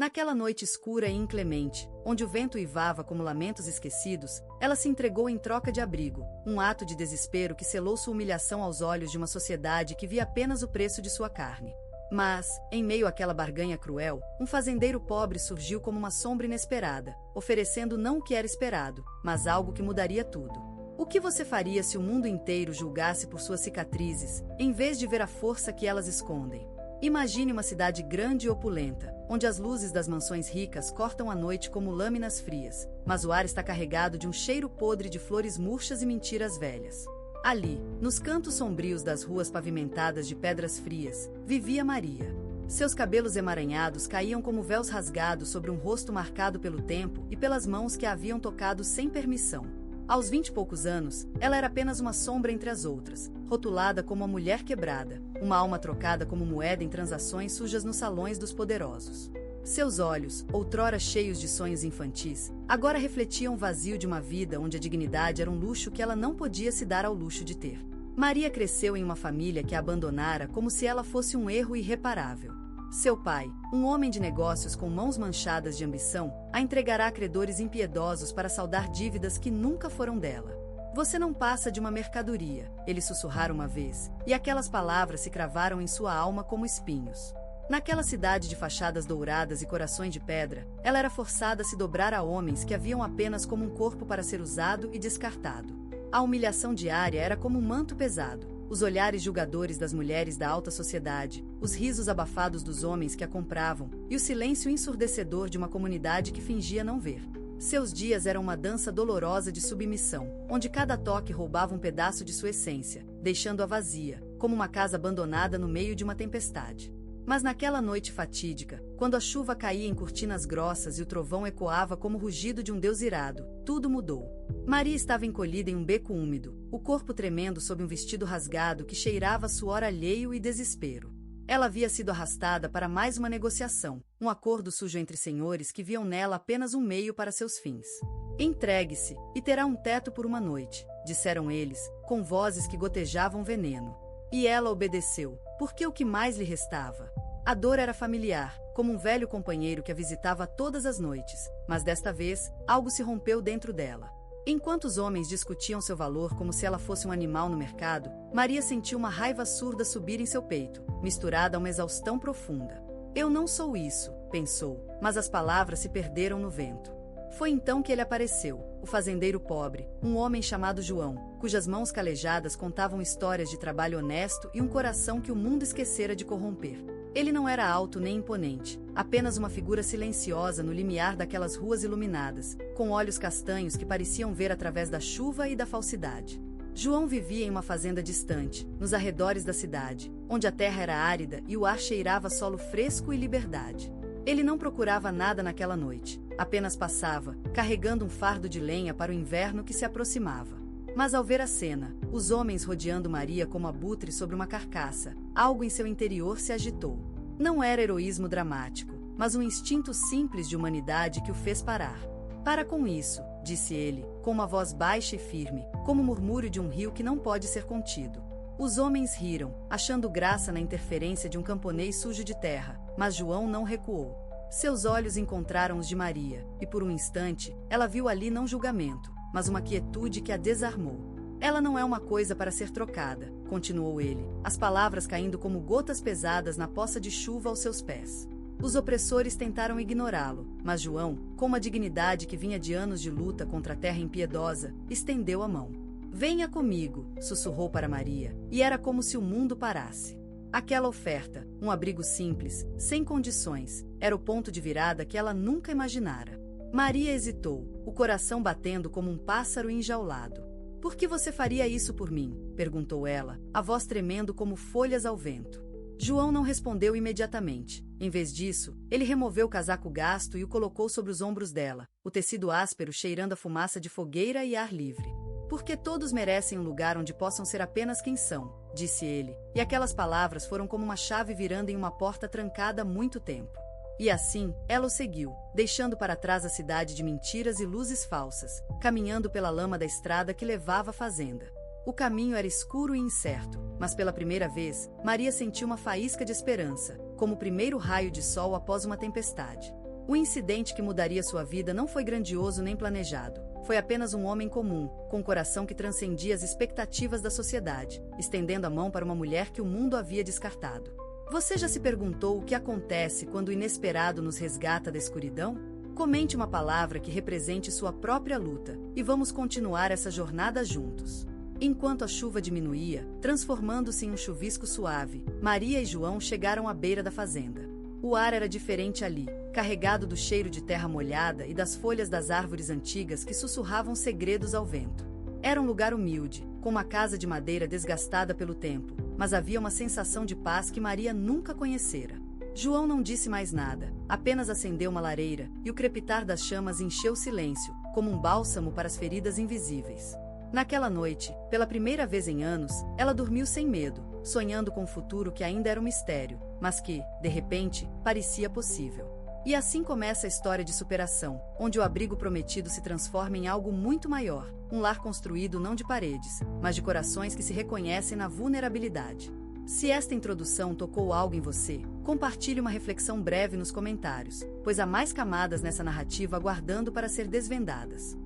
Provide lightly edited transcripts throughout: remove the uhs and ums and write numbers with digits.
Naquela noite escura e inclemente, onde o vento uivava como lamentos esquecidos, ela se entregou em troca de abrigo, um ato de desespero que selou sua humilhação aos olhos de uma sociedade que via apenas o preço de sua carne. Mas, em meio àquela barganha cruel, um fazendeiro pobre surgiu como uma sombra inesperada, oferecendo não o que era esperado, mas algo que mudaria tudo. O que você faria se o mundo inteiro julgasse por suas cicatrizes, em vez de ver a força que elas escondem? Imagine uma cidade grande e opulenta, onde as luzes das mansões ricas cortam a noite como lâminas frias, mas o ar está carregado de um cheiro podre de flores murchas e mentiras velhas. Ali, nos cantos sombrios das ruas pavimentadas de pedras frias, vivia Maria. Seus cabelos emaranhados caíam como véus rasgados sobre um rosto marcado pelo tempo e pelas mãos que a haviam tocado sem permissão. Aos 20 e poucos anos, ela era apenas uma sombra entre as outras, rotulada como uma mulher quebrada, uma alma trocada como moeda em transações sujas nos salões dos poderosos. Seus olhos, outrora cheios de sonhos infantis, agora refletiam o vazio de uma vida onde a dignidade era um luxo que ela não podia se dar ao luxo de ter. Maria cresceu em uma família que a abandonara como se ela fosse um erro irreparável. Seu pai, um homem de negócios com mãos manchadas de ambição, a entregará a credores impiedosos para saldar dívidas que nunca foram dela. Você não passa de uma mercadoria, ele sussurrara uma vez, e aquelas palavras se cravaram em sua alma como espinhos. Naquela cidade de fachadas douradas e corações de pedra, ela era forçada a se dobrar a homens que a viam apenas como um corpo para ser usado e descartado. A humilhação diária era como um manto pesado. Os olhares julgadores das mulheres da alta sociedade, os risos abafados dos homens que a compravam, e o silêncio ensurdecedor de uma comunidade que fingia não ver. Seus dias eram uma dança dolorosa de submissão, onde cada toque roubava um pedaço de sua essência, deixando-a vazia, como uma casa abandonada no meio de uma tempestade. Mas naquela noite fatídica, quando a chuva caía em cortinas grossas e o trovão ecoava como o rugido de um deus irado, tudo mudou. Maria estava encolhida em um beco úmido, o corpo tremendo sob um vestido rasgado que cheirava suor alheio e desespero. Ela havia sido arrastada para mais uma negociação, um acordo sujo entre senhores que viam nela apenas um meio para seus fins. Entregue-se, e terá um teto por uma noite, disseram eles, com vozes que gotejavam veneno. E ela obedeceu, porque o que mais lhe restava? A dor era familiar, como um velho companheiro que a visitava todas as noites, mas desta vez, algo se rompeu dentro dela. Enquanto os homens discutiam seu valor como se ela fosse um animal no mercado, Maria sentiu uma raiva surda subir em seu peito, misturada a uma exaustão profunda. Eu não sou isso, pensou, mas as palavras se perderam no vento. Foi então que ele apareceu, o fazendeiro pobre, um homem chamado João, cujas mãos calejadas contavam histórias de trabalho honesto e um coração que o mundo esquecera de corromper. Ele não era alto nem imponente, apenas uma figura silenciosa no limiar daquelas ruas iluminadas, com olhos castanhos que pareciam ver através da chuva e da falsidade. João vivia em uma fazenda distante, nos arredores da cidade, onde a terra era árida e o ar cheirava solo fresco e liberdade. Ele não procurava nada naquela noite, apenas passava, carregando um fardo de lenha para o inverno que se aproximava. Mas ao ver a cena, os homens rodeando Maria como abutre sobre uma carcaça, algo em seu interior se agitou. Não era heroísmo dramático, mas um instinto simples de humanidade que o fez parar. Para com isso, disse ele, com uma voz baixa e firme, como o murmúrio de um rio que não pode ser contido. Os homens riram, achando graça na interferência de um camponês sujo de terra, mas João não recuou. Seus olhos encontraram os de Maria, e por um instante, ela viu ali não julgamento, mas uma quietude que a desarmou. Ela não é uma coisa para ser trocada, continuou ele, as palavras caindo como gotas pesadas na poça de chuva aos seus pés. Os opressores tentaram ignorá-lo, mas João, com uma dignidade que vinha de anos de luta contra a terra impiedosa, estendeu a mão. Venha comigo, sussurrou para Maria, e era como se o mundo parasse. Aquela oferta, um abrigo simples, sem condições, era o ponto de virada que ela nunca imaginara. Maria hesitou, o coração batendo como um pássaro enjaulado. Por que você faria isso por mim? Perguntou ela, a voz tremendo como folhas ao vento. João não respondeu imediatamente. Em vez disso, ele removeu o casaco gasto e o colocou sobre os ombros dela, o tecido áspero cheirando a fumaça de fogueira e ar livre. Porque todos merecem um lugar onde possam ser apenas quem são, disse ele, e aquelas palavras foram como uma chave virando em uma porta trancada há muito tempo. E assim, ela o seguiu, deixando para trás a cidade de mentiras e luzes falsas, caminhando pela lama da estrada que levava à fazenda. O caminho era escuro e incerto, mas pela primeira vez, Maria sentiu uma faísca de esperança, como o primeiro raio de sol após uma tempestade. O incidente que mudaria sua vida não foi grandioso nem planejado. Foi apenas um homem comum, com um coração que transcendia as expectativas da sociedade, estendendo a mão para uma mulher que o mundo havia descartado. Você já se perguntou o que acontece quando o inesperado nos resgata da escuridão? Comente uma palavra que represente sua própria luta, e vamos continuar essa jornada juntos. Enquanto a chuva diminuía, transformando-se em um chuvisco suave, Maria e João chegaram à beira da fazenda. O ar era diferente ali, carregado do cheiro de terra molhada e das folhas das árvores antigas que sussurravam segredos ao vento. Era um lugar humilde, com uma casa de madeira desgastada pelo tempo, mas havia uma sensação de paz que Maria nunca conhecera. João não disse mais nada, apenas acendeu uma lareira, e o crepitar das chamas encheu o silêncio, como um bálsamo para as feridas invisíveis. Naquela noite, pela primeira vez em anos, ela dormiu sem medo, sonhando com um futuro que ainda era um mistério, mas que, de repente, parecia possível. E assim começa a história de superação, onde o abrigo prometido se transforma em algo muito maior, um lar construído não de paredes, mas de corações que se reconhecem na vulnerabilidade. Se esta introdução tocou algo em você, compartilhe uma reflexão breve nos comentários, pois há mais camadas nessa narrativa aguardando para ser desvendadas.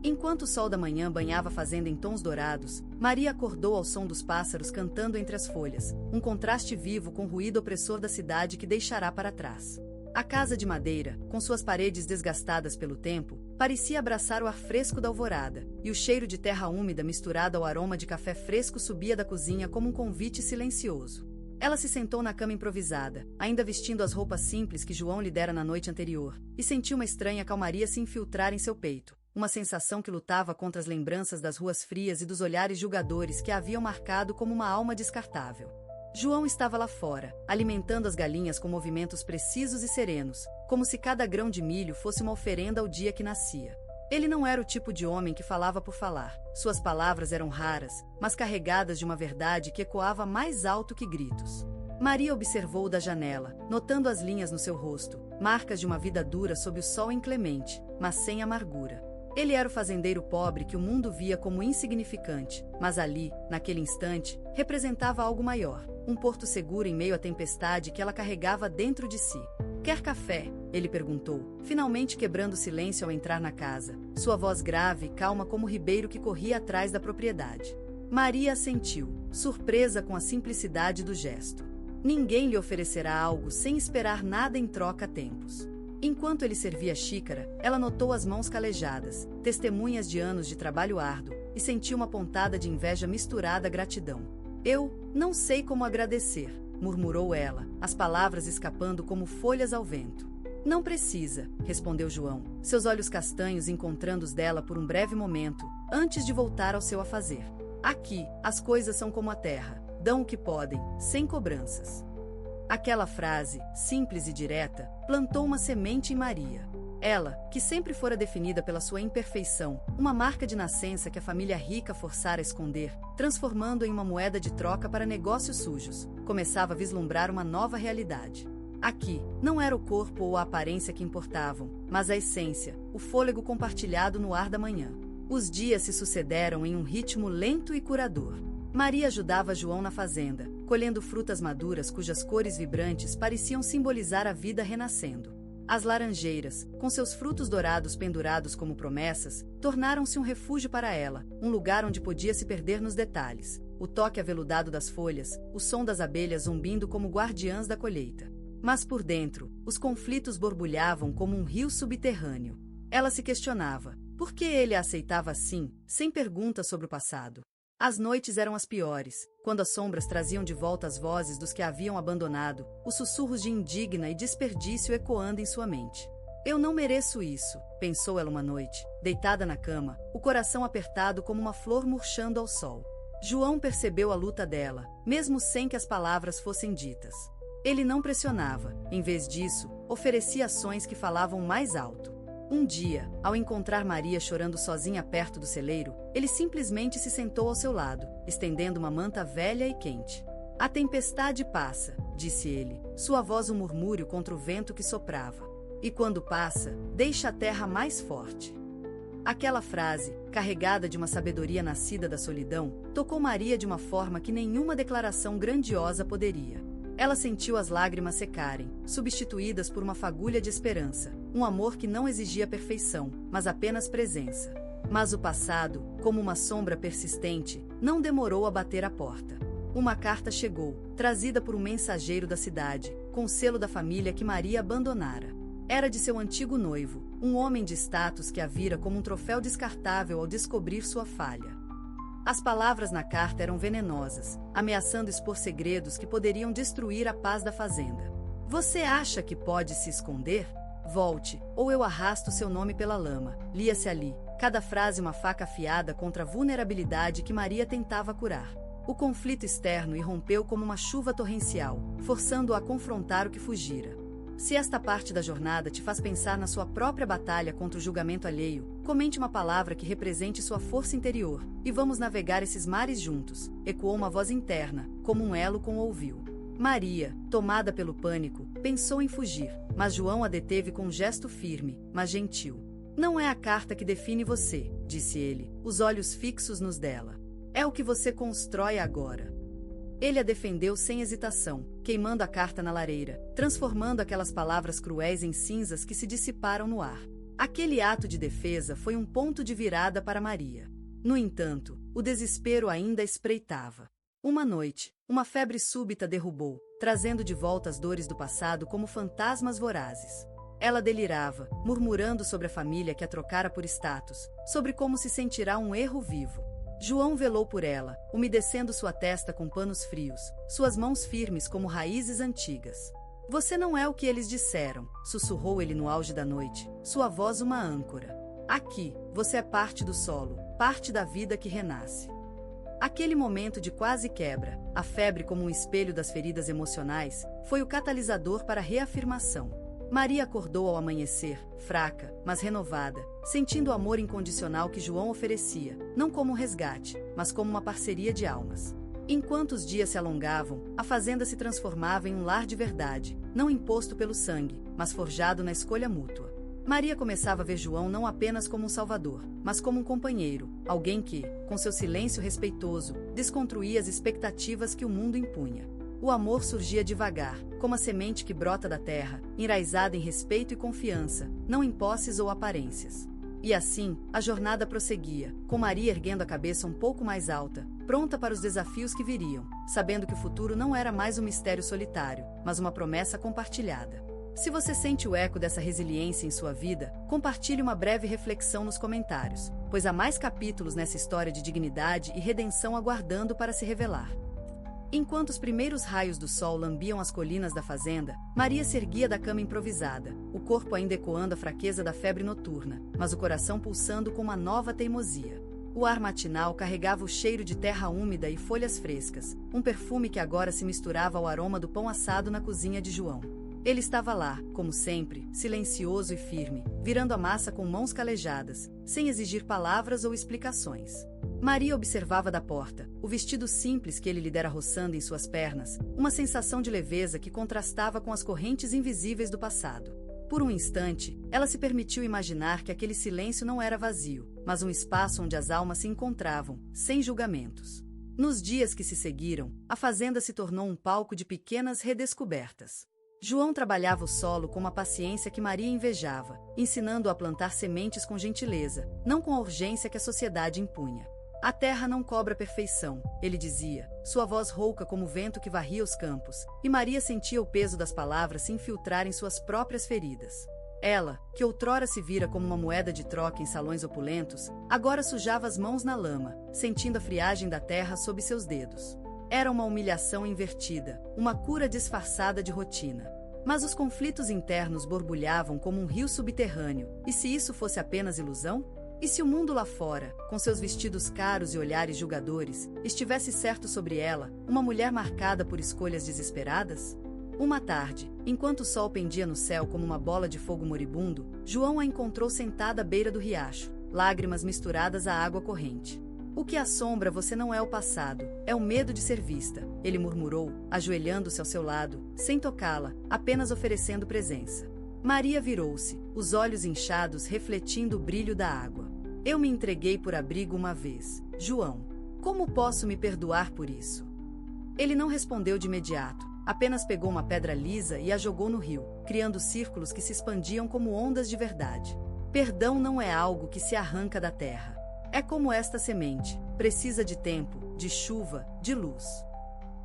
Enquanto o sol da manhã banhava a fazenda em tons dourados, Maria acordou ao som dos pássaros cantando entre as folhas, um contraste vivo com o ruído opressor da cidade que deixará para trás. A casa de madeira, com suas paredes desgastadas pelo tempo, parecia abraçar o ar fresco da alvorada, e o cheiro de terra úmida misturado ao aroma de café fresco subia da cozinha como um convite silencioso. Ela se sentou na cama improvisada, ainda vestindo as roupas simples que João lhe dera na noite anterior, e sentiu uma estranha calmaria se infiltrar em seu peito. Uma sensação que lutava contra as lembranças das ruas frias e dos olhares julgadores que a haviam marcado como uma alma descartável. João estava lá fora, alimentando as galinhas com movimentos precisos e serenos, como se cada grão de milho fosse uma oferenda ao dia que nascia. Ele não era o tipo de homem que falava por falar. Suas palavras eram raras, mas carregadas de uma verdade que ecoava mais alto que gritos. Maria observou-o da janela, notando as linhas no seu rosto, marcas de uma vida dura sob o sol inclemente, mas sem amargura. Ele era o fazendeiro pobre que o mundo via como insignificante, mas ali, naquele instante, representava algo maior, um porto seguro em meio à tempestade que ela carregava dentro de si. "Quer café?" ele perguntou, finalmente quebrando o silêncio ao entrar na casa, sua voz grave e calma como o ribeiro que corria atrás da propriedade. Maria assentiu, surpresa com a simplicidade do gesto. Ninguém lhe oferecerá algo sem esperar nada em troca há tempos. Enquanto ele servia a xícara, ela notou as mãos calejadas, testemunhas de anos de trabalho árduo, e sentiu uma pontada de inveja misturada à gratidão. "Eu não sei como agradecer", murmurou ela, as palavras escapando como folhas ao vento. "Não precisa", respondeu João, seus olhos castanhos encontrando os dela por um breve momento, antes de voltar ao seu afazer. "Aqui, as coisas são como a terra, dão o que podem, sem cobranças." Aquela frase, simples e direta, plantou uma semente em Maria. Ela, que sempre fora definida pela sua imperfeição, uma marca de nascença que a família rica forçara a esconder, transformando em uma moeda de troca para negócios sujos, começava a vislumbrar uma nova realidade. Aqui, não era o corpo ou a aparência que importavam, mas a essência, o fôlego compartilhado no ar da manhã. Os dias se sucederam em um ritmo lento e curador. Maria ajudava João na fazenda, colhendo frutas maduras cujas cores vibrantes pareciam simbolizar a vida renascendo. As laranjeiras, com seus frutos dourados pendurados como promessas, tornaram-se um refúgio para ela, um lugar onde podia se perder nos detalhes. O toque aveludado das folhas, o som das abelhas zumbindo como guardiãs da colheita. Mas por dentro, os conflitos borbulhavam como um rio subterrâneo. Ela se questionava, por que ele a aceitava assim, sem perguntas sobre o passado? As noites eram as piores, quando as sombras traziam de volta as vozes dos que a haviam abandonado, os sussurros de indigna e desperdício ecoando em sua mente. "Eu não mereço isso", pensou ela uma noite, deitada na cama, o coração apertado como uma flor murchando ao sol. João percebeu a luta dela, mesmo sem que as palavras fossem ditas. Ele não pressionava, em vez disso, oferecia ações que falavam mais alto. Um dia, ao encontrar Maria chorando sozinha perto do celeiro, ele simplesmente se sentou ao seu lado, estendendo uma manta velha e quente. "A tempestade passa", disse ele, sua voz um murmúrio contra o vento que soprava. "E quando passa, deixa a terra mais forte." Aquela frase, carregada de uma sabedoria nascida da solidão, tocou Maria de uma forma que nenhuma declaração grandiosa poderia. Ela sentiu as lágrimas secarem, substituídas por uma fagulha de esperança, um amor que não exigia perfeição, mas apenas presença. Mas o passado, como uma sombra persistente, não demorou a bater à porta. Uma carta chegou, trazida por um mensageiro da cidade, com o selo da família que Maria abandonara. Era de seu antigo noivo, um homem de status que a vira como um troféu descartável ao descobrir sua falha. As palavras na carta eram venenosas, ameaçando expor segredos que poderiam destruir a paz da fazenda. Você acha que pode se esconder? Volte, ou eu arrasto seu nome pela lama. Lia-se ali, cada frase uma faca afiada contra a vulnerabilidade que Maria tentava curar. O conflito externo irrompeu como uma chuva torrencial, forçando-o a confrontar o que fugira. Se esta parte da jornada te faz pensar na sua própria batalha contra o julgamento alheio, comente uma palavra que represente sua força interior, e vamos navegar esses mares juntos, ecoou uma voz interna, como um elo com o ouviu. Maria, tomada pelo pânico, pensou em fugir, mas João a deteve com um gesto firme, mas gentil. Não é a carta que define você, disse ele, os olhos fixos nos dela. É o que você constrói agora. Ele a defendeu sem hesitação, queimando a carta na lareira, transformando aquelas palavras cruéis em cinzas que se dissiparam no ar. Aquele ato de defesa foi um ponto de virada para Maria. No entanto, o desespero ainda espreitava. Uma noite, uma febre súbita derrubou, trazendo de volta as dores do passado como fantasmas vorazes. Ela delirava, murmurando sobre a família que a trocara por status, sobre como se sentirá um erro vivo. João velou por ela, umedecendo sua testa com panos frios, suas mãos firmes como raízes antigas. Você não é o que eles disseram, sussurrou ele no auge da noite, sua voz uma âncora. Aqui, você é parte do solo, parte da vida que renasce. Aquele momento de quase quebra, a febre como um espelho das feridas emocionais, foi o catalisador para a reafirmação. Maria acordou ao amanhecer, fraca, mas renovada, sentindo o amor incondicional que João oferecia, não como um resgate, mas como uma parceria de almas. Enquanto os dias se alongavam, a fazenda se transformava em um lar de verdade, não imposto pelo sangue, mas forjado na escolha mútua. Maria começava a ver João não apenas como um salvador, mas como um companheiro, alguém que, com seu silêncio respeitoso, desconstruía as expectativas que o mundo impunha. O amor surgia devagar, como a semente que brota da terra, enraizada em respeito e confiança, não em posses ou aparências. E assim, a jornada prosseguia, com Maria erguendo a cabeça um pouco mais alta, pronta para os desafios que viriam, sabendo que o futuro não era mais um mistério solitário, mas uma promessa compartilhada. Se você sente o eco dessa resiliência em sua vida, compartilhe uma breve reflexão nos comentários, pois há mais capítulos nessa história de dignidade e redenção aguardando para se revelar. Enquanto os primeiros raios do sol lambiam as colinas da fazenda, Maria se erguia da cama improvisada, o corpo ainda ecoando a fraqueza da febre noturna, mas o coração pulsando com uma nova teimosia. O ar matinal carregava o cheiro de terra úmida e folhas frescas, um perfume que agora se misturava ao aroma do pão assado na cozinha de João. Ele estava lá, como sempre, silencioso e firme, virando a massa com mãos calejadas, sem exigir palavras ou explicações. Maria observava da porta, o vestido simples que ele lhe dera roçando em suas pernas, uma sensação de leveza que contrastava com as correntes invisíveis do passado. Por um instante, ela se permitiu imaginar que aquele silêncio não era vazio, mas um espaço onde as almas se encontravam, sem julgamentos. Nos dias que se seguiram, a fazenda se tornou um palco de pequenas redescobertas. João trabalhava o solo com uma paciência que Maria invejava, ensinando-o a plantar sementes com gentileza, não com a urgência que a sociedade impunha. A terra não cobra perfeição, ele dizia, sua voz rouca como o vento que varria os campos, e Maria sentia o peso das palavras se infiltrar em suas próprias feridas. Ela, que outrora se vira como uma moeda de troca em salões opulentos, agora sujava as mãos na lama, sentindo a friagem da terra sob seus dedos. Era uma humilhação invertida, uma cura disfarçada de rotina. Mas os conflitos internos borbulhavam como um rio subterrâneo, e se isso fosse apenas ilusão? E se o mundo lá fora, com seus vestidos caros e olhares julgadores, estivesse certo sobre ela, uma mulher marcada por escolhas desesperadas? Uma tarde, enquanto o sol pendia no céu como uma bola de fogo moribundo, João a encontrou sentada à beira do riacho, lágrimas misturadas à água corrente. O que assombra você não é o passado, é o medo de ser vista, ele murmurou, ajoelhando-se ao seu lado, sem tocá-la, apenas oferecendo presença. Maria virou-se, os olhos inchados refletindo o brilho da água. Eu me entreguei por abrigo uma vez, João. Como posso me perdoar por isso? Ele não respondeu de imediato, apenas pegou uma pedra lisa e a jogou no rio, criando círculos que se expandiam como ondas de verdade. Perdão não é algo que se arranca da terra. É como esta semente, precisa de tempo, de chuva, de luz.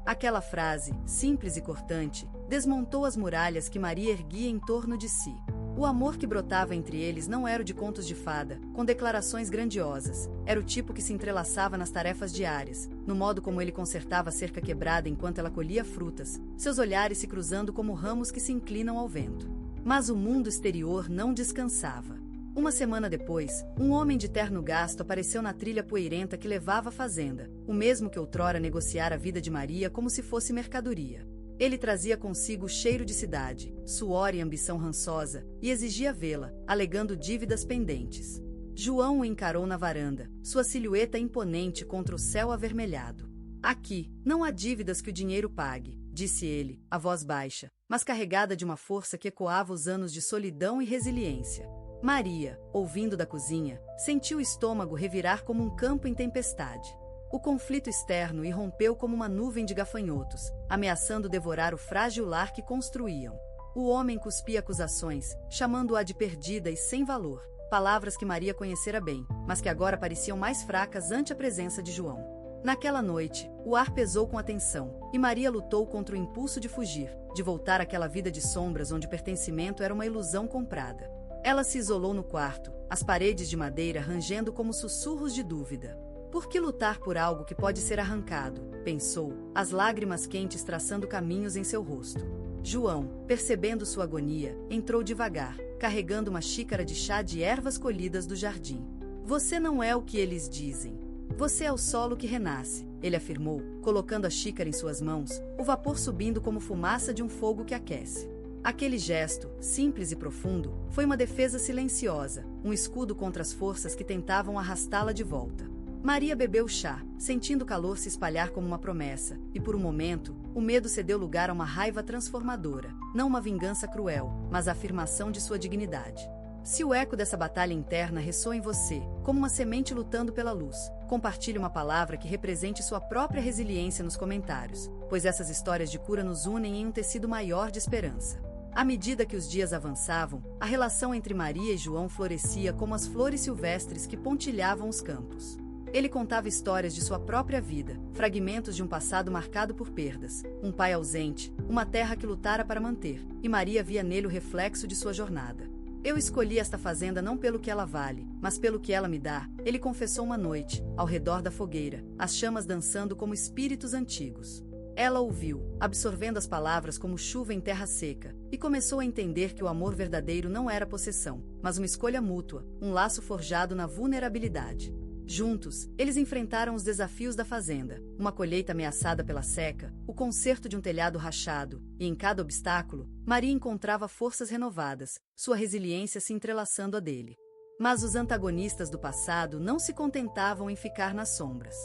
Aquela frase, simples e cortante, desmontou as muralhas que Maria erguia em torno de si. O amor que brotava entre eles não era o de contos de fada, com declarações grandiosas. Era o tipo que se entrelaçava nas tarefas diárias, no modo como ele consertava a cerca quebrada enquanto ela colhia frutas, seus olhares se cruzando como ramos que se inclinam ao vento. Mas o mundo exterior não descansava. Uma semana depois, um homem de terno gasto apareceu na trilha poeirenta que levava à fazenda, o mesmo que outrora negociara a vida de Maria como se fosse mercadoria. Ele trazia consigo o cheiro de cidade, suor e ambição rançosa, e exigia vê-la, alegando dívidas pendentes. João o encarou na varanda, sua silhueta imponente contra o céu avermelhado. Aqui, não há dívidas que o dinheiro pague, disse ele, a voz baixa, mas carregada de uma força que ecoava os anos de solidão e resiliência. Maria, ouvindo da cozinha, sentiu o estômago revirar como um campo em tempestade. O conflito externo irrompeu como uma nuvem de gafanhotos, ameaçando devorar o frágil lar que construíam. O homem cuspia acusações, chamando-a de perdida e sem valor, palavras que Maria conhecera bem, mas que agora pareciam mais fracas ante a presença de João. Naquela noite, o ar pesou com a tensão, e Maria lutou contra o impulso de fugir, de voltar àquela vida de sombras onde o pertencimento era uma ilusão comprada. Ela se isolou no quarto, as paredes de madeira rangendo como sussurros de dúvida. Por que lutar por algo que pode ser arrancado? Pensou, as lágrimas quentes traçando caminhos em seu rosto. João, percebendo sua agonia, entrou devagar, carregando uma xícara de chá de ervas colhidas do jardim. Você não é o que eles dizem. Você é o solo que renasce, ele afirmou, colocando a xícara em suas mãos, o vapor subindo como fumaça de um fogo que aquece. Aquele gesto, simples e profundo, foi uma defesa silenciosa, um escudo contra as forças que tentavam arrastá-la de volta. Maria bebeu chá, sentindo o calor se espalhar como uma promessa, e por um momento, o medo cedeu lugar a uma raiva transformadora, não uma vingança cruel, mas a afirmação de sua dignidade. Se o eco dessa batalha interna ressoa em você, como uma semente lutando pela luz, compartilhe uma palavra que represente sua própria resiliência nos comentários, pois essas histórias de cura nos unem em um tecido maior de esperança. À medida que os dias avançavam, a relação entre Maria e João florescia como as flores silvestres que pontilhavam os campos. Ele contava histórias de sua própria vida, fragmentos de um passado marcado por perdas, um pai ausente, uma terra que lutara para manter, e Maria via nele o reflexo de sua jornada. Eu escolhi esta fazenda não pelo que ela vale, mas pelo que ela me dá, ele confessou uma noite, ao redor da fogueira, as chamas dançando como espíritos antigos. Ela ouviu, absorvendo as palavras como chuva em terra seca, e começou a entender que o amor verdadeiro não era possessão, mas uma escolha mútua, um laço forjado na vulnerabilidade. Juntos, eles enfrentaram os desafios da fazenda, uma colheita ameaçada pela seca, o conserto de um telhado rachado, e em cada obstáculo, Maria encontrava forças renovadas, sua resiliência se entrelaçando à dele. Mas os antagonistas do passado não se contentavam em ficar nas sombras.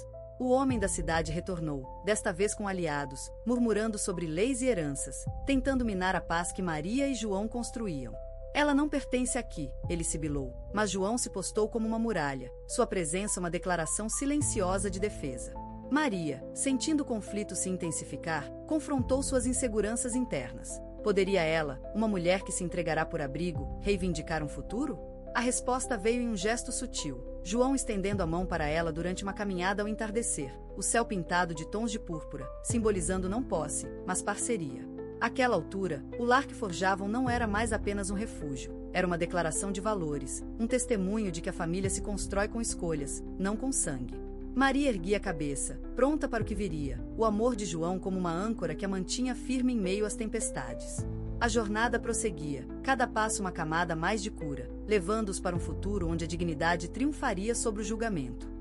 O homem da cidade retornou, desta vez com aliados, murmurando sobre leis e heranças, tentando minar a paz que Maria e João construíam. Ela não pertence aqui, ele sibilou, mas João se postou como uma muralha, sua presença uma declaração silenciosa de defesa. Maria, sentindo o conflito se intensificar, confrontou suas inseguranças internas. Poderia ela, uma mulher que se entregará por abrigo, reivindicar um futuro? A resposta veio em um gesto sutil, João estendendo a mão para ela durante uma caminhada ao entardecer, o céu pintado de tons de púrpura, simbolizando não posse, mas parceria. Àquela altura, o lar que forjavam não era mais apenas um refúgio, era uma declaração de valores, um testemunho de que a família se constrói com escolhas, não com sangue. Maria erguia a cabeça, pronta para o que viria, o amor de João como uma âncora que a mantinha firme em meio às tempestades. A jornada prosseguia, cada passo uma camada mais de cura, levando-os para um futuro onde a dignidade triunfaria sobre o julgamento.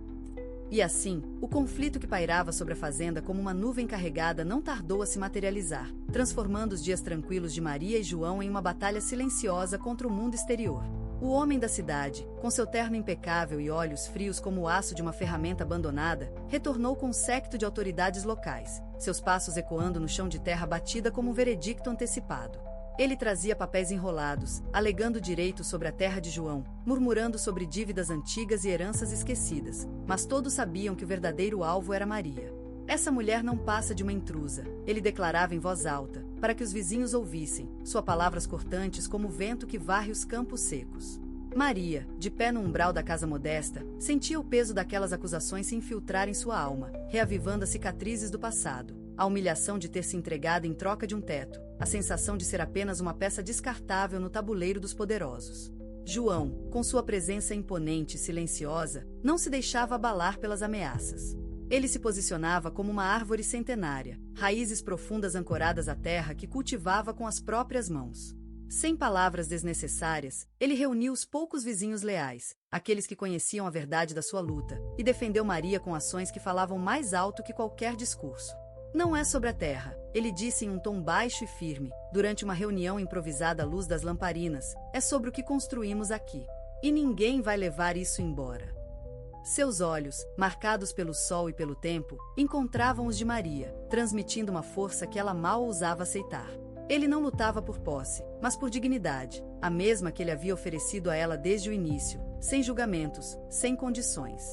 E assim, o conflito que pairava sobre a fazenda como uma nuvem carregada não tardou a se materializar, transformando os dias tranquilos de Maria e João em uma batalha silenciosa contra o mundo exterior. O homem da cidade, com seu terno impecável e olhos frios como o aço de uma ferramenta abandonada, retornou com um séquito de autoridades locais, seus passos ecoando no chão de terra batida como um veredicto antecipado. Ele trazia papéis enrolados, alegando direitos sobre a terra de João, murmurando sobre dívidas antigas e heranças esquecidas, mas todos sabiam que o verdadeiro alvo era Maria. Essa mulher não passa de uma intrusa, ele declarava em voz alta, para que os vizinhos ouvissem, suas palavras cortantes como o vento que varre os campos secos. Maria, de pé no umbral da casa modesta, sentia o peso daquelas acusações se infiltrar em sua alma, reavivando as cicatrizes do passado, a humilhação de ter se entregado em troca de um teto, a sensação de ser apenas uma peça descartável no tabuleiro dos poderosos. João, com sua presença imponente e silenciosa, não se deixava abalar pelas ameaças. Ele se posicionava como uma árvore centenária, raízes profundas ancoradas à terra que cultivava com as próprias mãos. Sem palavras desnecessárias, ele reuniu os poucos vizinhos leais, aqueles que conheciam a verdade da sua luta, e defendeu Maria com ações que falavam mais alto que qualquer discurso. Não é sobre a terra, ele disse em um tom baixo e firme, durante uma reunião improvisada à luz das lamparinas, é sobre o que construímos aqui. E ninguém vai levar isso embora. Seus olhos, marcados pelo sol e pelo tempo, encontravam os de Maria, transmitindo uma força que ela mal ousava aceitar. Ele não lutava por posse, mas por dignidade, a mesma que ele havia oferecido a ela desde o início, sem julgamentos, sem condições.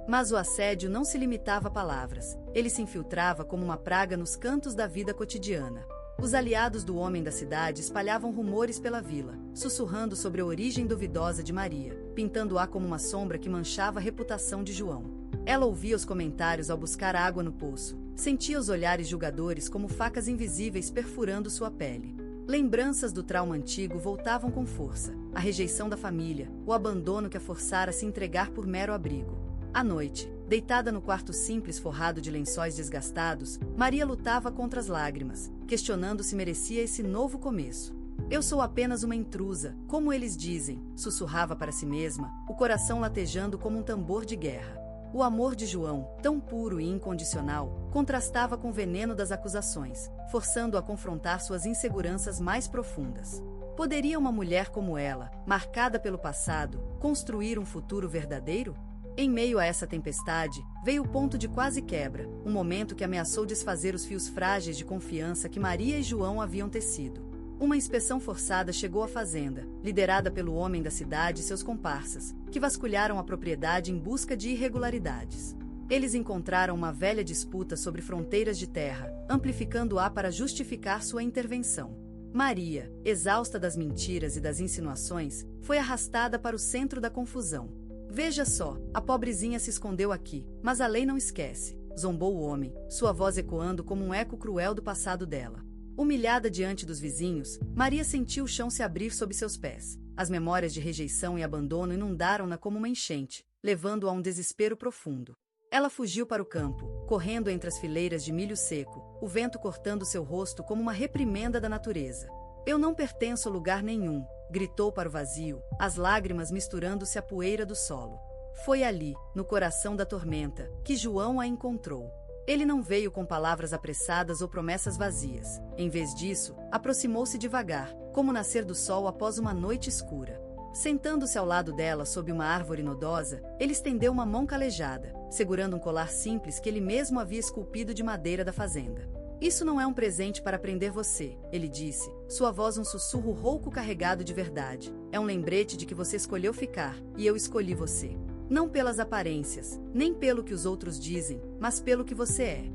Mas o assédio não se limitava a palavras, ele se infiltrava como uma praga nos cantos da vida cotidiana. Os aliados do homem da cidade espalhavam rumores pela vila, sussurrando sobre a origem duvidosa de Maria, pintando-a como uma sombra que manchava a reputação de João. Ela ouvia os comentários ao buscar água no poço, sentia os olhares julgadores como facas invisíveis perfurando sua pele. Lembranças do trauma antigo voltavam com força, a rejeição da família, o abandono que a forçara a se entregar por mero abrigo. À noite, deitada no quarto simples forrado de lençóis desgastados, Maria lutava contra as lágrimas, questionando se merecia esse novo começo. Eu sou apenas uma intrusa, como eles dizem, sussurrava para si mesma, o coração latejando como um tambor de guerra. O amor de João, tão puro e incondicional, contrastava com o veneno das acusações, forçando-a a confrontar suas inseguranças mais profundas. Poderia uma mulher como ela, marcada pelo passado, construir um futuro verdadeiro? Em meio a essa tempestade, veio o ponto de quase quebra, um momento que ameaçou desfazer os fios frágeis de confiança que Maria e João haviam tecido. Uma inspeção forçada chegou à fazenda, liderada pelo homem da cidade e seus comparsas, que vasculharam a propriedade em busca de irregularidades. Eles encontraram uma velha disputa sobre fronteiras de terra, amplificando-a para justificar sua intervenção. Maria, exausta das mentiras e das insinuações, foi arrastada para o centro da confusão. Veja só, a pobrezinha se escondeu aqui, mas a lei não esquece, zombou o homem, sua voz ecoando como um eco cruel do passado dela. Humilhada diante dos vizinhos, Maria sentiu o chão se abrir sob seus pés. As memórias de rejeição e abandono inundaram-na como uma enchente, levando-a a um desespero profundo. Ela fugiu para o campo, correndo entre as fileiras de milho seco, o vento cortando seu rosto como uma reprimenda da natureza. Eu não pertenço a lugar nenhum, gritou para o vazio, as lágrimas misturando-se à poeira do solo. Foi ali, no coração da tormenta, que João a encontrou. Ele não veio com palavras apressadas ou promessas vazias. Em vez disso, aproximou-se devagar, como o nascer do sol após uma noite escura. Sentando-se ao lado dela sob uma árvore nodosa, ele estendeu uma mão calejada, segurando um colar simples que ele mesmo havia esculpido de madeira da fazenda. Isso não é um presente para prender você, ele disse, sua voz um sussurro rouco carregado de verdade. É um lembrete de que você escolheu ficar, e eu escolhi você. Não pelas aparências, nem pelo que os outros dizem, mas pelo que você é.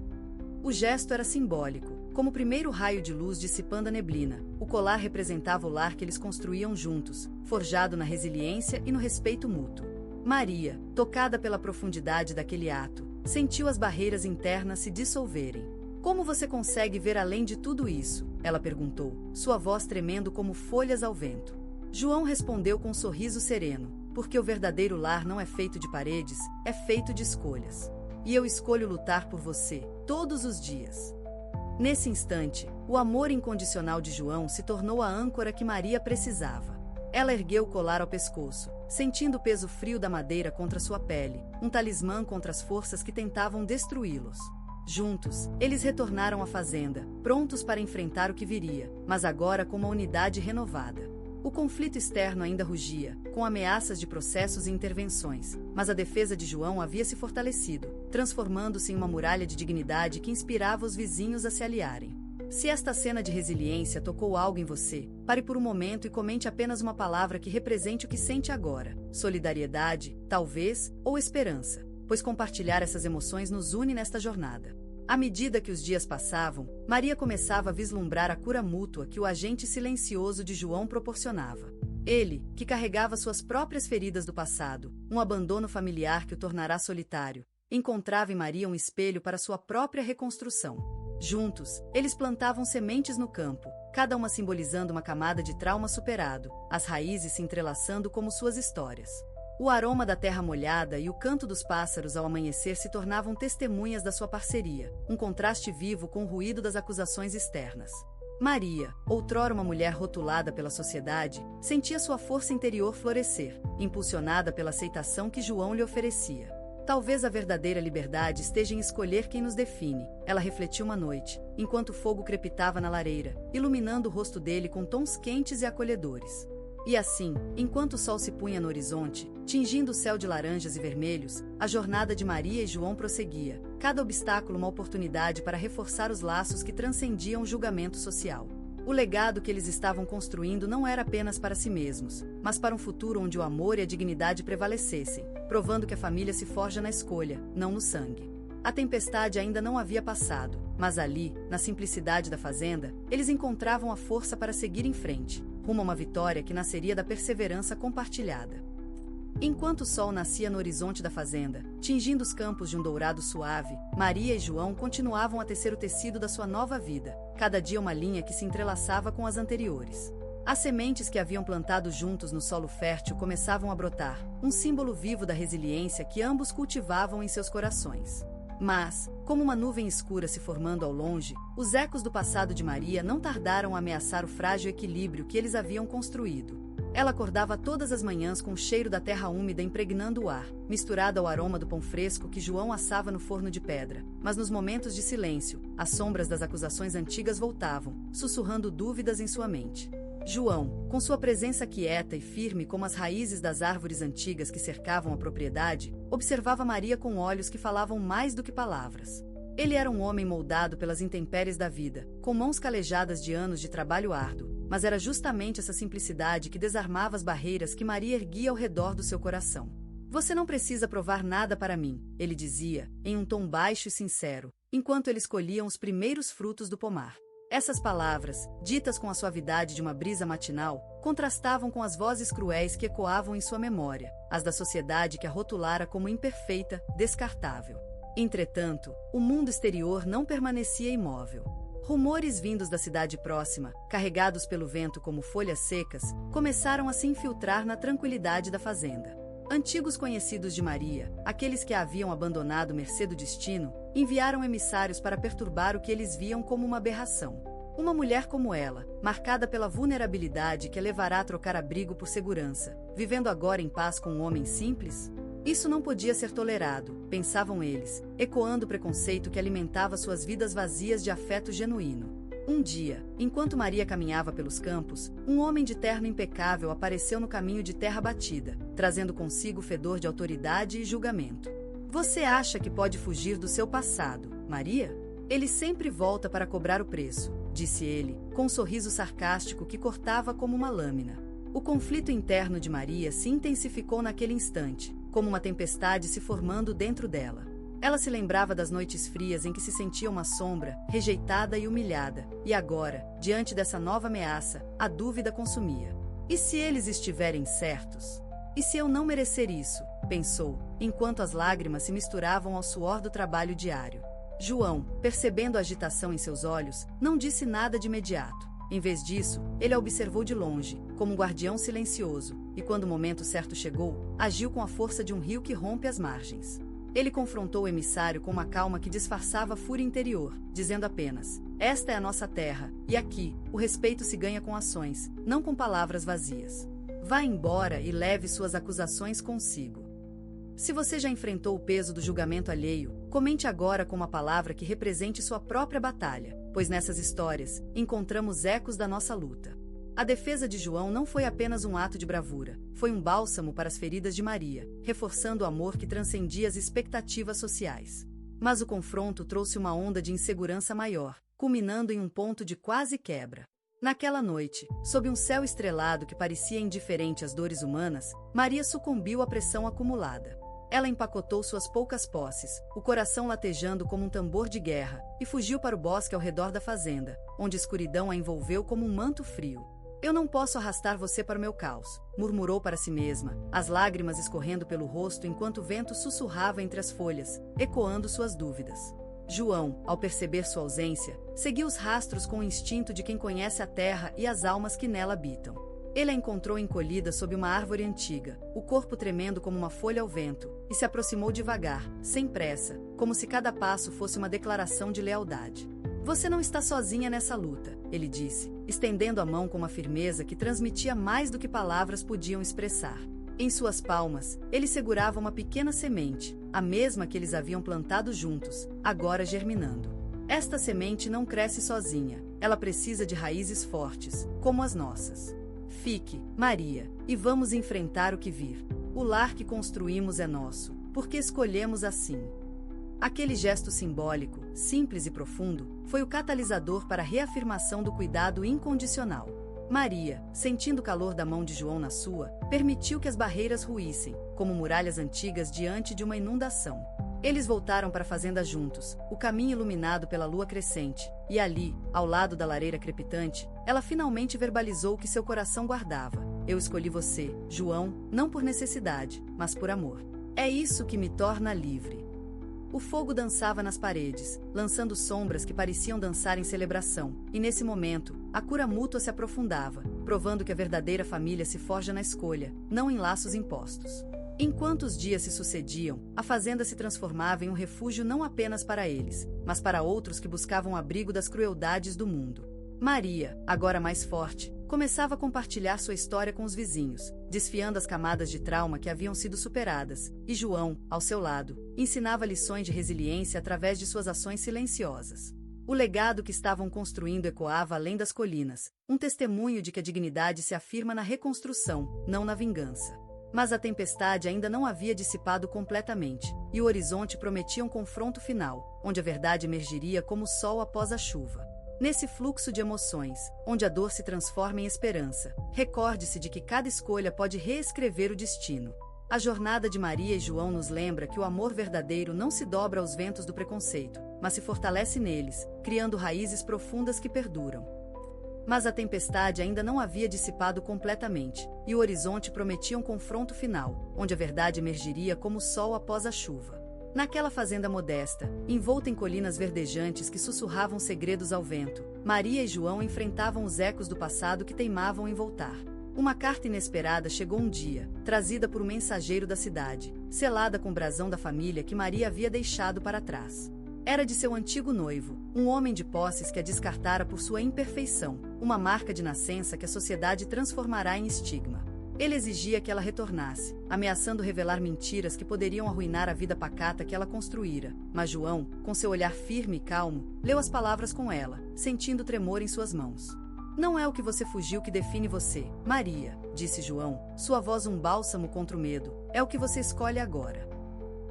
O gesto era simbólico, como o primeiro raio de luz dissipando a neblina. O colar representava o lar que eles construíam juntos, forjado na resiliência e no respeito mútuo. Maria, tocada pela profundidade daquele ato, sentiu as barreiras internas se dissolverem. Como você consegue ver além de tudo isso? Ela perguntou, sua voz tremendo como folhas ao vento. João respondeu com um sorriso sereno, porque o verdadeiro lar não é feito de paredes, é feito de escolhas. E eu escolho lutar por você, todos os dias. Nesse instante, o amor incondicional de João se tornou a âncora que Maria precisava. Ela ergueu o colar ao pescoço, sentindo o peso frio da madeira contra sua pele, um talismã contra as forças que tentavam destruí-los. Juntos, eles retornaram à fazenda, prontos para enfrentar o que viria, mas agora com uma unidade renovada. O conflito externo ainda rugia, com ameaças de processos e intervenções, mas a defesa de João havia se fortalecido, transformando-se em uma muralha de dignidade que inspirava os vizinhos a se aliarem. Se esta cena de resiliência tocou algo em você, pare por um momento e comente apenas uma palavra que represente o que sente agora: solidariedade, talvez, ou esperança, pois compartilhar essas emoções nos une nesta jornada. À medida que os dias passavam, Maria começava a vislumbrar a cura mútua que o agente silencioso de João proporcionava. Ele, que carregava suas próprias feridas do passado, um abandono familiar que o tornará solitário, encontrava em Maria um espelho para sua própria reconstrução. Juntos, eles plantavam sementes no campo, cada uma simbolizando uma camada de trauma superado, as raízes se entrelaçando como suas histórias. O aroma da terra molhada e o canto dos pássaros ao amanhecer se tornavam testemunhas da sua parceria, um contraste vivo com o ruído das acusações externas. Maria, outrora uma mulher rotulada pela sociedade, sentia sua força interior florescer, impulsionada pela aceitação que João lhe oferecia. Talvez a verdadeira liberdade esteja em escolher quem nos define, ela refletiu uma noite, enquanto o fogo crepitava na lareira, iluminando o rosto dele com tons quentes e acolhedores. E assim, enquanto o sol se punha no horizonte, tingindo o céu de laranjas e vermelhos, a jornada de Maria e João prosseguia, cada obstáculo uma oportunidade para reforçar os laços que transcendiam o julgamento social. O legado que eles estavam construindo não era apenas para si mesmos, mas para um futuro onde o amor e a dignidade prevalecessem, provando que a família se forja na escolha, não no sangue. A tempestade ainda não havia passado, mas ali, na simplicidade da fazenda, eles encontravam a força para seguir em frente, rumo a uma vitória que nasceria da perseverança compartilhada. Enquanto o sol nascia no horizonte da fazenda, tingindo os campos de um dourado suave, Maria e João continuavam a tecer o tecido da sua nova vida, cada dia uma linha que se entrelaçava com as anteriores. As sementes que haviam plantado juntos no solo fértil começavam a brotar, um símbolo vivo da resiliência que ambos cultivavam em seus corações. Mas, como uma nuvem escura se formando ao longe, os ecos do passado de Maria não tardaram a ameaçar o frágil equilíbrio que eles haviam construído. Ela acordava todas as manhãs com o cheiro da terra úmida impregnando o ar, misturado ao aroma do pão fresco que João assava no forno de pedra. Mas nos momentos de silêncio, as sombras das acusações antigas voltavam, sussurrando dúvidas em sua mente. João, com sua presença quieta e firme como as raízes das árvores antigas que cercavam a propriedade, observava Maria com olhos que falavam mais do que palavras. Ele era um homem moldado pelas intempéries da vida, com mãos calejadas de anos de trabalho árduo, mas era justamente essa simplicidade que desarmava as barreiras que Maria erguia ao redor do seu coração. "Você não precisa provar nada para mim", ele dizia, em um tom baixo e sincero, enquanto eles colhiam os primeiros frutos do pomar. Essas palavras, ditas com a suavidade de uma brisa matinal, contrastavam com as vozes cruéis que ecoavam em sua memória, as da sociedade que a rotulara como imperfeita, descartável. Entretanto, o mundo exterior não permanecia imóvel. Rumores vindos da cidade próxima, carregados pelo vento como folhas secas, começaram a se infiltrar na tranquilidade da fazenda. Antigos conhecidos de Maria, aqueles que a haviam abandonado mercê do destino, enviaram emissários para perturbar o que eles viam como uma aberração. Uma mulher como ela, marcada pela vulnerabilidade que a levará a trocar abrigo por segurança, vivendo agora em paz com um homem simples? Isso não podia ser tolerado, pensavam eles, ecoando o preconceito que alimentava suas vidas vazias de afeto genuíno. Um dia, enquanto Maria caminhava pelos campos, um homem de terno impecável apareceu no caminho de terra batida, trazendo consigo o fedor de autoridade e julgamento. "Você acha que pode fugir do seu passado, Maria? Ele sempre volta para cobrar o preço", disse ele, com um sorriso sarcástico que cortava como uma lâmina. O conflito interno de Maria se intensificou naquele instante, como uma tempestade se formando dentro dela. Ela se lembrava das noites frias em que se sentia uma sombra, rejeitada e humilhada, e agora, diante dessa nova ameaça, a dúvida consumia. "E se eles estiverem certos? E se eu não merecer isso?", pensou, enquanto as lágrimas se misturavam ao suor do trabalho diário. João, percebendo a agitação em seus olhos, não disse nada de imediato. Em vez disso, ele a observou de longe, como um guardião silencioso, e quando o momento certo chegou, agiu com a força de um rio que rompe as margens. Ele confrontou o emissário com uma calma que disfarçava a fúria interior, dizendo apenas: "Esta é a nossa terra, e aqui, o respeito se ganha com ações, não com palavras vazias. Vá embora e leve suas acusações consigo. Se você já enfrentou o peso do julgamento alheio, comente agora com uma palavra que represente sua própria batalha, pois nessas histórias, encontramos ecos da nossa luta." A defesa de João não foi apenas um ato de bravura, foi um bálsamo para as feridas de Maria, reforçando o amor que transcendia as expectativas sociais. Mas o confronto trouxe uma onda de insegurança maior, culminando em um ponto de quase quebra. Naquela noite, sob um céu estrelado que parecia indiferente às dores humanas, Maria sucumbiu à pressão acumulada. ela empacotou suas poucas posses, o coração latejando como um tambor de guerra, e fugiu para o bosque ao redor da fazenda, onde a escuridão a envolveu como um manto frio. Eu não posso arrastar você para o meu caos, murmurou para si mesma, as lágrimas escorrendo pelo rosto enquanto o vento sussurrava entre as folhas, ecoando suas dúvidas. João, ao perceber sua ausência, seguiu os rastros com o instinto de quem conhece a terra e as almas que nela habitam. Ele a encontrou encolhida sob uma árvore antiga, o corpo tremendo como uma folha ao vento, e se aproximou devagar, sem pressa, como se cada passo fosse uma declaração de lealdade. Você não está sozinha nessa luta, ele disse, estendendo a mão com uma firmeza que transmitia mais do que palavras podiam expressar. Em suas palmas, ele segurava uma pequena semente, a mesma que eles haviam plantado juntos, agora germinando. Esta semente não cresce sozinha, ela precisa de raízes fortes, como as nossas. Fique, Maria, e vamos enfrentar o que vir. O lar que construímos é nosso, porque escolhemos assim. Aquele gesto simbólico, simples e profundo, foi o catalisador para a reafirmação do cuidado incondicional. Maria, sentindo o calor da mão de João na sua, permitiu que as barreiras ruíssem, como muralhas antigas diante de uma inundação. Eles voltaram para a fazenda juntos, o caminho iluminado pela lua crescente, e ali, ao lado da lareira crepitante, ela finalmente verbalizou o que seu coração guardava. Eu escolhi você, João, não por necessidade, mas por amor. É isso que me torna livre. O fogo dançava nas paredes, lançando sombras que pareciam dançar em celebração, e nesse momento, a cura mútua se aprofundava, provando que a verdadeira família se forja na escolha, não em laços impostos. Enquanto os dias se sucediam, a fazenda se transformava em um refúgio não apenas para eles, mas para outros que buscavam abrigo das crueldades do mundo. Maria, agora mais forte, começava a compartilhar sua história com os vizinhos, desfiando as camadas de trauma que haviam sido superadas, e João, ao seu lado, ensinava lições de resiliência através de suas ações silenciosas. O legado que estavam construindo ecoava além das colinas, um testemunho de que a dignidade se afirma na reconstrução, não na vingança. Mas a tempestade ainda não havia dissipado completamente, e o horizonte prometia um confronto final, onde a verdade emergiria como o sol após a chuva. Nesse fluxo de emoções, onde a dor se transforma em esperança, recorde-se de que cada escolha pode reescrever o destino. A jornada de Maria e João nos lembra que o amor verdadeiro não se dobra aos ventos do preconceito, mas se fortalece neles, criando raízes profundas que perduram. Mas a tempestade ainda não havia dissipado completamente, e o horizonte prometia um confronto final, onde a verdade emergiria como o sol após a chuva. Naquela fazenda modesta, envolta em colinas verdejantes que sussurravam segredos ao vento, Maria e João enfrentavam os ecos do passado que teimavam em voltar. Uma carta inesperada chegou um dia, trazida por um mensageiro da cidade, selada com o brasão da família que Maria havia deixado para trás. Era de seu antigo noivo, um homem de posses que a descartara por sua imperfeição, uma marca de nascença que a sociedade transformará em estigma. Ele exigia que ela retornasse, ameaçando revelar mentiras que poderiam arruinar a vida pacata que ela construíra, mas João, com seu olhar firme e calmo, leu as palavras com ela, sentindo tremor em suas mãos. Não é o que você fugiu que define você, Maria, disse João, sua voz um bálsamo contra o medo, é o que você escolhe agora.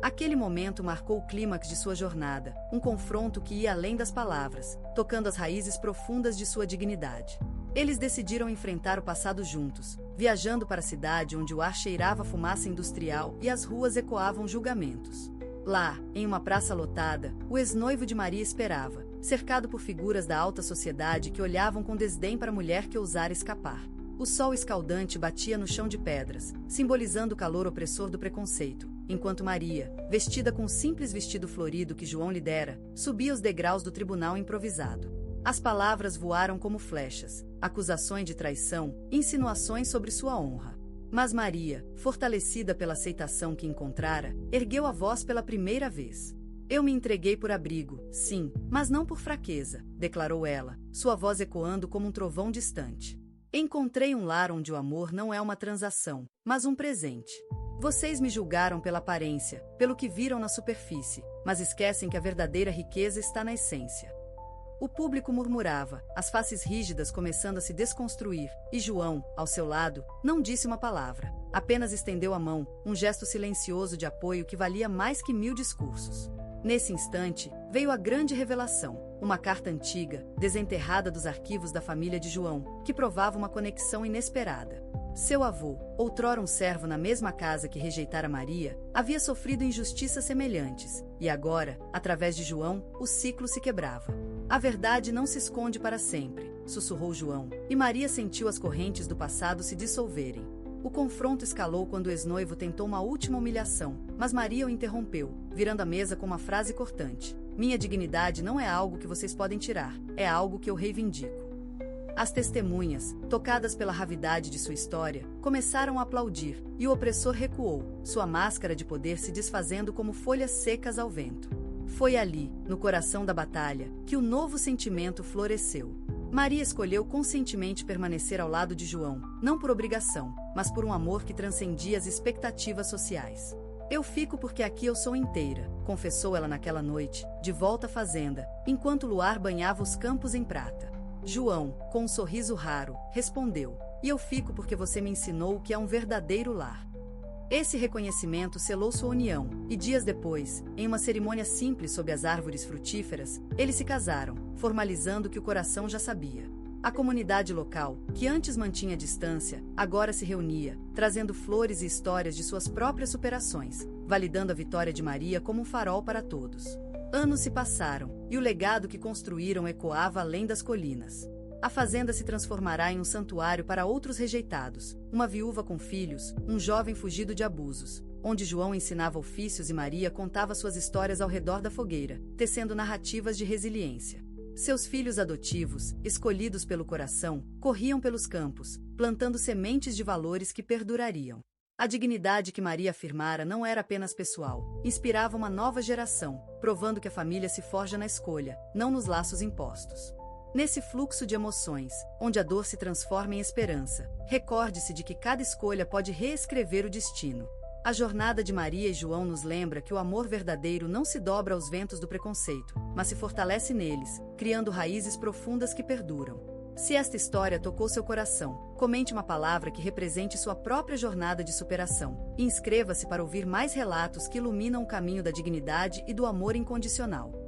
Aquele momento marcou o clímax de sua jornada, um confronto que ia além das palavras, tocando as raízes profundas de sua dignidade. Eles decidiram enfrentar o passado juntos, viajando para a cidade onde o ar cheirava fumaça industrial e as ruas ecoavam julgamentos. Lá, em uma praça lotada, o ex-noivo de Maria esperava, cercado por figuras da alta sociedade que olhavam com desdém para a mulher que ousara escapar. O sol escaldante batia no chão de pedras, simbolizando o calor opressor do preconceito, enquanto Maria, vestida com um simples vestido florido que João lhe dera, subia os degraus do tribunal improvisado. As palavras voaram como flechas, acusações de traição, insinuações sobre sua honra. Mas Maria, fortalecida pela aceitação que encontrara, ergueu a voz pela primeira vez. Eu me entreguei por abrigo, sim, mas não por fraqueza, declarou ela, sua voz ecoando como um trovão distante. Encontrei um lar onde o amor não é uma transação, mas um presente. Vocês me julgaram pela aparência, pelo que viram na superfície, mas esquecem que a verdadeira riqueza está na essência. O público murmurava, as faces rígidas começando a se desconstruir, e João, ao seu lado, não disse uma palavra, apenas estendeu a mão, um gesto silencioso de apoio que valia mais que 1000 discursos. Nesse instante, veio a grande revelação, uma carta antiga, desenterrada dos arquivos da família de João, que provava uma conexão inesperada. Seu avô, outrora um servo na mesma casa que rejeitara Maria, havia sofrido injustiças semelhantes, e agora, através de João, o ciclo se quebrava. A verdade não se esconde para sempre, sussurrou João, e Maria sentiu as correntes do passado se dissolverem. O confronto escalou quando o ex-noivo tentou uma última humilhação, mas Maria o interrompeu, virando a mesa com uma frase cortante. Minha dignidade não é algo que vocês podem tirar, é algo que eu reivindico. As testemunhas, tocadas pela ravidade de sua história, começaram a aplaudir, e o opressor recuou, sua máscara de poder se desfazendo como folhas secas ao vento. Foi ali, no coração da batalha, que o novo sentimento floresceu. Maria escolheu conscientemente permanecer ao lado de João, não por obrigação, mas por um amor que transcendia as expectativas sociais. Eu fico porque aqui eu sou inteira, confessou ela naquela noite, de volta à fazenda, enquanto o luar banhava os campos em prata. João, com um sorriso raro, respondeu, e eu fico porque você me ensinou o que é um verdadeiro lar. Esse reconhecimento selou sua união, e dias depois, em uma cerimônia simples sob as árvores frutíferas, eles se casaram, formalizando o que o coração já sabia. A comunidade local, que antes mantinha distância, agora se reunia, trazendo flores e histórias de suas próprias superações, validando a vitória de Maria como um farol para todos. Anos se passaram, e o legado que construíram ecoava além das colinas. A fazenda se transformará em um santuário para outros rejeitados, uma viúva com filhos, um jovem fugido de abusos, onde João ensinava ofícios e Maria contava suas histórias ao redor da fogueira, tecendo narrativas de resiliência. Seus filhos adotivos, escolhidos pelo coração, corriam pelos campos, plantando sementes de valores que perdurariam. A dignidade que Maria afirmara não era apenas pessoal, inspirava uma nova geração, provando que a família se forja na escolha, não nos laços impostos. Nesse fluxo de emoções, onde a dor se transforma em esperança, recorde-se de que cada escolha pode reescrever o destino. A jornada de Maria e João nos lembra que o amor verdadeiro não se dobra aos ventos do preconceito, mas se fortalece neles, criando raízes profundas que perduram. Se esta história tocou seu coração, comente uma palavra que represente sua própria jornada de superação, e inscreva-se para ouvir mais relatos que iluminam o caminho da dignidade e do amor incondicional.